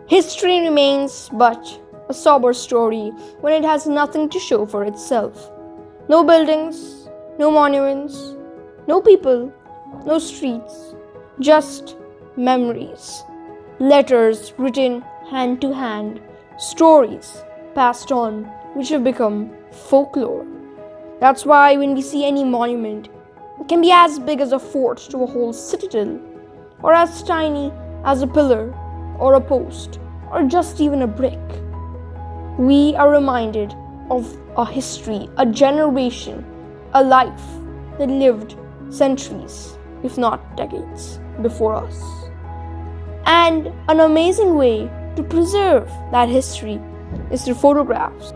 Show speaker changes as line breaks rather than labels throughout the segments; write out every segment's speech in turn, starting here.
History remains but a sober story when it has nothing to show for itself. No buildings, no monuments, no people, no streets, just memories. Letters written hand to hand, stories passed on which have become folklore. That's why when we see any monument, it can be as big as a fort to a whole citadel, or as tiny as a pillar or a post, or just even a brick. We are reminded of a history, a generation, a life that lived centuries, if not decades, before us. And an amazing way to preserve that history is through photographs.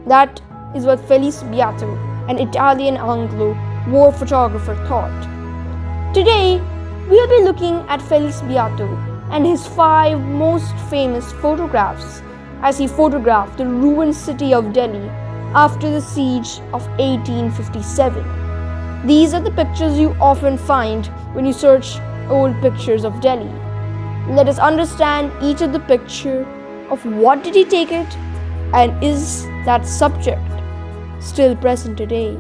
That is what Felice Beato, an Italian Anglo war photographer, thought. Today, we'll be looking at Felice Beato and his 5 most famous photographs as he photographed the ruined city of Delhi after the siege of 1857. These are the pictures you often find when you search old pictures of Delhi. Let us understand each of the picture of what did he take it, and is that subject still present today?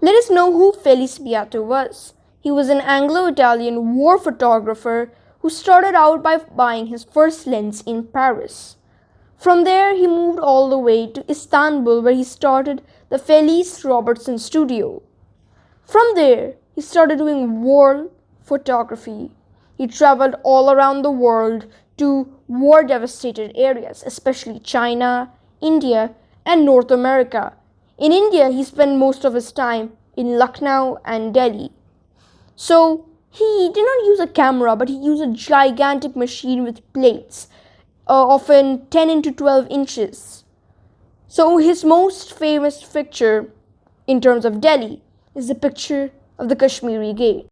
Let us know who Felice Beato was. He was an Anglo-Italian war photographer who started out by buying his first lens in Paris. From there, he moved all the way to Istanbul, where he started the Felice Robertson studio. From there, he started doing war photography. He traveled all around the world to war-devastated areas, especially China, India, and North America. In India, he spent most of his time in Lucknow and Delhi. So, he did not use a camera, but he used a gigantic machine with plates, often 10 into 12 inches. So, his most famous picture in terms of Delhi is the picture of the Kashmiri Gate.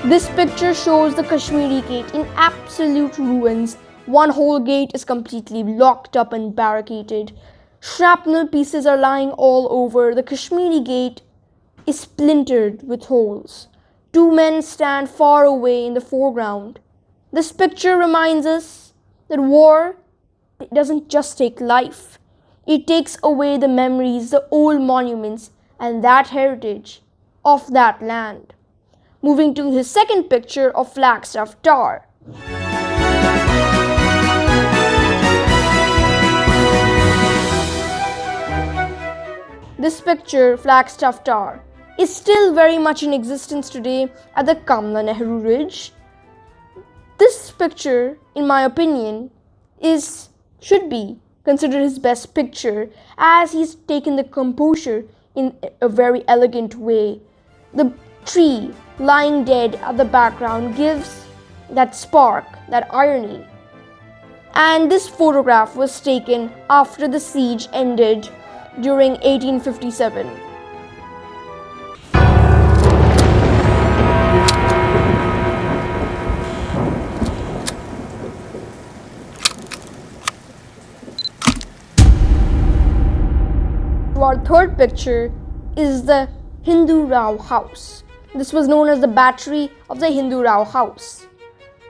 This picture shows the Kashmiri Gate in absolute ruins. One whole gate is completely locked up and barricaded. Shrapnel pieces are lying all over. The Kashmiri Gate is splintered with holes. 2 men stand far away in the foreground. This picture reminds us that war doesn't just take life. It takes away the memories, the old monuments, and that heritage of that land. Moving to his second picture of Flagstaff Tower. This picture, Flagstaff Tower, is still very much in existence today at the Kamla Nehru Ridge. This picture, in my opinion, should be considered his best picture, as he's taken the composure in a very elegant way. The tree lying dead at the background gives that spark, that irony. And this photograph was taken after the siege ended during 1857. Our third picture is the Hindu Rao House. This was known as the Battery of the Hindu Rao House.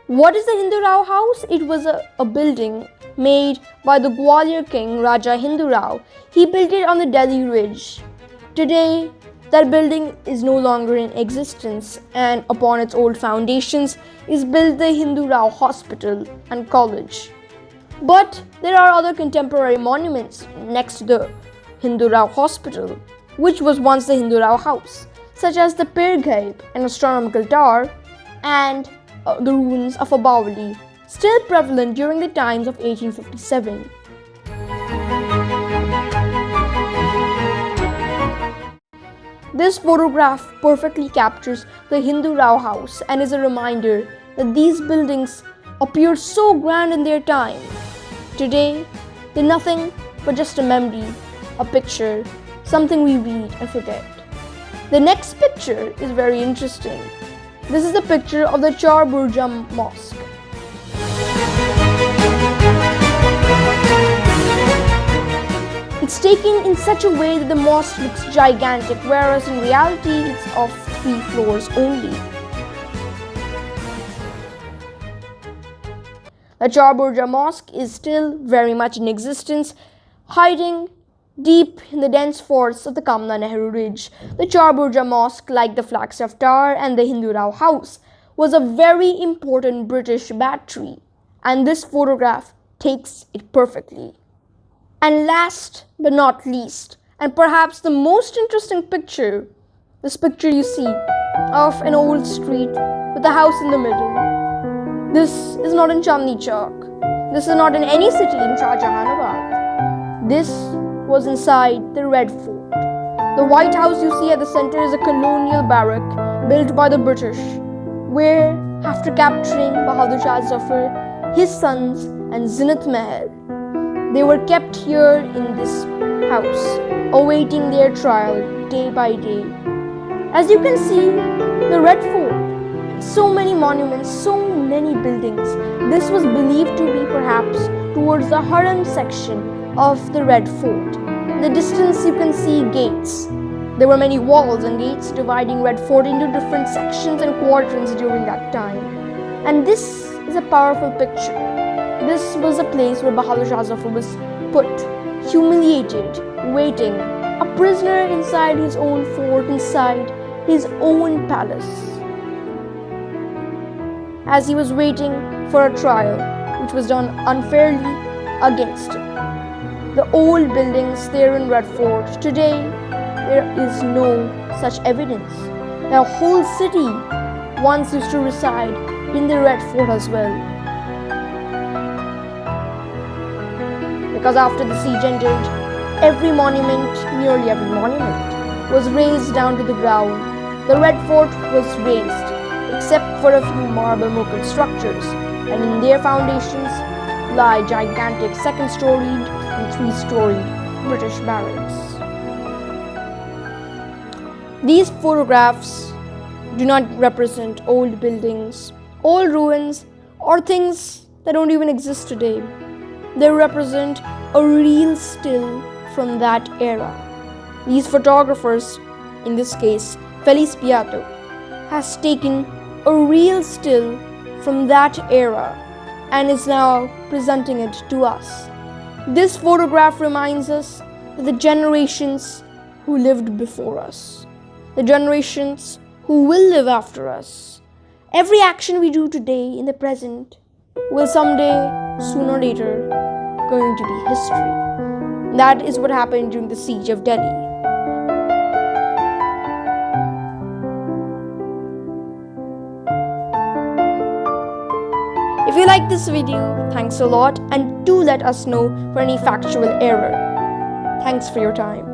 What is the Hindu Rao House? It was a building made by the Gwalior king Raja Hindu Rao. He built it on the Delhi Ridge. Today, that building is no longer in existence, and upon its old foundations is built the Hindu Rao Hospital and College. But there are other contemporary monuments next to the Hindu Rao Hospital, which was once the Hindu Rao House. such as the Pirghaib, an astronomical tower, and the ruins of Abawali, still prevalent during the times of 1857. This photograph perfectly captures the Hindu Rao house and is a reminder that these buildings appeared so grand in their time. Today, they're nothing but just a memory, a picture, something we read and forget. The next picture is very interesting. This is a picture of the Char Burja Mosque. It's taken in such a way that the mosque looks gigantic, whereas in reality it's of 3 floors only. The Char Burja Mosque is still very much in existence, hiding deep in the dense forests of the Kamla Nehru Ridge. The Char Burja Mosque, like the Flagstaff Tower and the Hindu Rao House, was a very important British battery, and this photograph takes it perfectly. And last but not least, and perhaps the most interesting picture, this picture you see of an old street with a house in the middle. This is not in Chandni Chowk. This is not in any city in Shahjahanabad. This was inside the Red Fort. The White House you see at the center is a colonial barrack built by the British, where, after capturing Bahadur Shah Zafar, his sons, and Zinat Mahal, they were kept here in this house, awaiting their trial day by day. As you can see, the Red Fort, so many monuments, so many buildings. This was believed to be perhaps towards the Haram section of the Red Fort. In the distance you can see gates. There were many walls and gates dividing Red Fort into different sections and quadrants during that time. And this is a powerful picture. This was a place where Bahadur Shah Zafar was put, humiliated, waiting, a prisoner inside his own fort, inside his own palace, as he was waiting for a trial which was done unfairly against him. The old buildings there in Red Fort, today there is no such evidence. The whole city once used to reside in the Red Fort as well. Because after the siege ended, nearly every monument, was razed down to the ground. The Red Fort was razed, except for a few marble Mughal structures, and in their foundations lie gigantic second-storied and three-storied British barracks. These photographs do not represent old buildings, old ruins, or things that don't even exist today. They represent a real still from that era. These photographers, in this case Felice Beato, has taken a real still from that era and is now presenting it to us. This photograph reminds us that the generations who lived before us, the generations who will live after us, every action we do today in the present will someday, sooner or later, going to be history. That is what happened during the siege of Delhi. If you like this video, thanks a lot, and do let us know for any factual error. Thanks for your time.